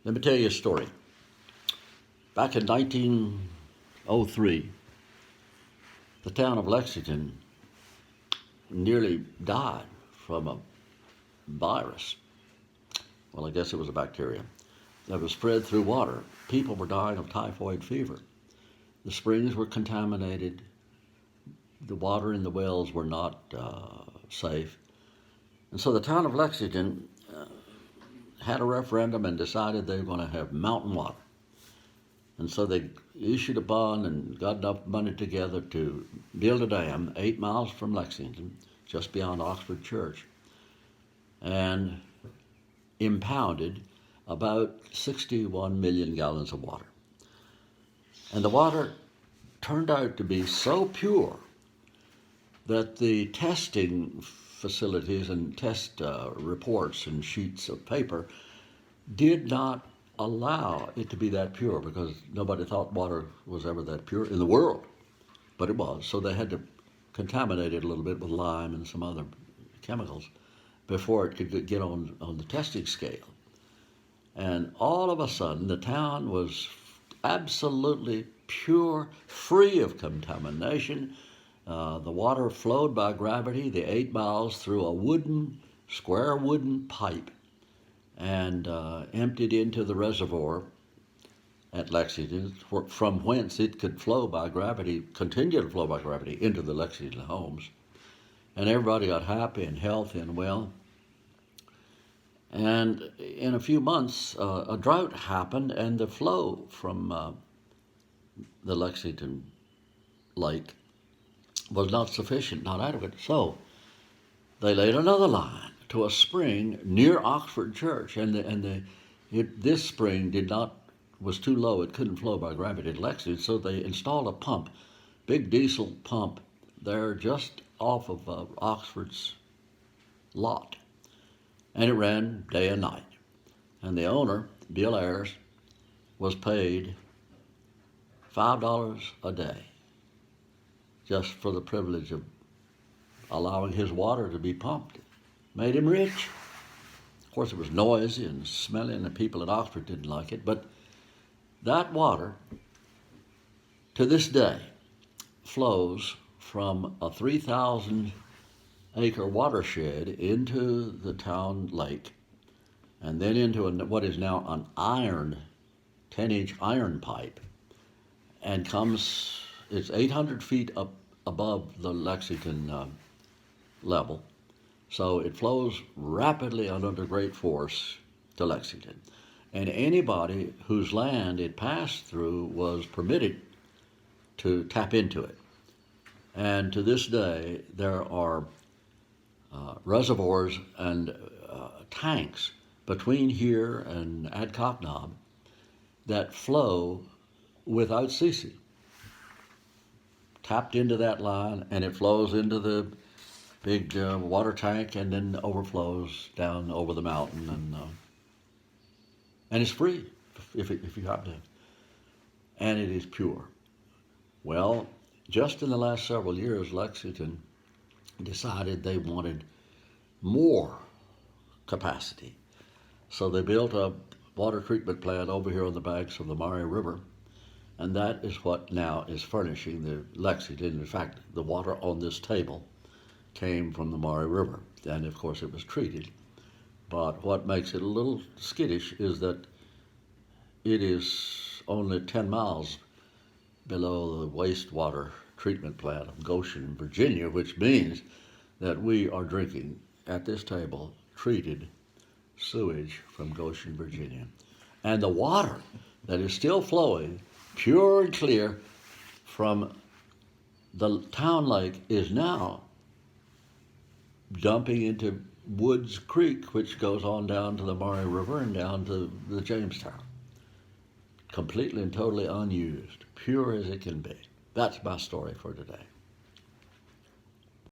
Let me tell you a story. Back in 1903, the town of Lexington nearly died from a virus. Well, I guess it was a bacteria that was spread through water. People were dying of typhoid fever. The springs were contaminated. The water in the wells were not safe. And so the town of Lexington had a referendum and decided they were going to have mountain water. And so they issued a bond and got enough money together to build a dam 8 miles from Lexington, just beyond Oxford Church, and impounded about 61 million gallons of water. And the water turned out to be so pure that the testing facilities and test reports and sheets of paper did not allow it to be that pure, because nobody thought water was ever that pure in the world, but it was. So they had to contaminate it a little bit with lime and some other chemicals before it could get on the testing scale. And all of a sudden, the town was absolutely pure, free of contamination. The water flowed by gravity, the 8 miles, through a square wooden pipe, and emptied into the reservoir at Lexington, from whence it could flow by gravity, continue to flow by gravity into the Lexington homes. And everybody got happy and healthy and well. And in a few months, a drought happened, and the flow from the Lexington lake was not sufficient, not adequate. So they laid another line to a spring near Oxford Church, and this spring was too low; it couldn't flow by gravity to Lexington. So they installed a pump, big diesel pump, there just off of Oxford's lot, and it ran day and night. And the owner, Bill Ayers, was paid $5 a day just for the privilege of allowing his water to be pumped. Made him rich. Of course, it was noisy and smelly, and the people at Oxford didn't like it, but that water, to this day, flows from a 3,000-acre watershed into the town lake, and then into what is now an 10-inch iron pipe, and it's 800 feet up above the Lexington level. So it flows rapidly and under great force to Lexington. And anybody whose land it passed through was permitted to tap into it. And to this day, there are reservoirs and tanks between here and Adcock Knob that flow without ceasing. Tapped into that line, and it flows into the big water tank, and then overflows down over the mountain, and it's free if you happen to, and it is pure. Well, just in the last several years, Lexington decided they wanted more capacity, so they built a water treatment plant over here on the banks of the Murray River, and that is what now is furnishing the Lexington. In fact, the water on this table came from the Murray River, and of course it was treated. But what makes it a little skittish is that it is only 10 miles below the wastewater treatment plant of Goshen, Virginia, which means that we are drinking at this table treated sewage from Goshen, Virginia. And the water that is still flowing, pure and clear, from the town lake is now dumping into Woods Creek, which goes on down to the Murray River and down to the Jamestown. Completely and totally unused, pure as it can be. That's my story for today.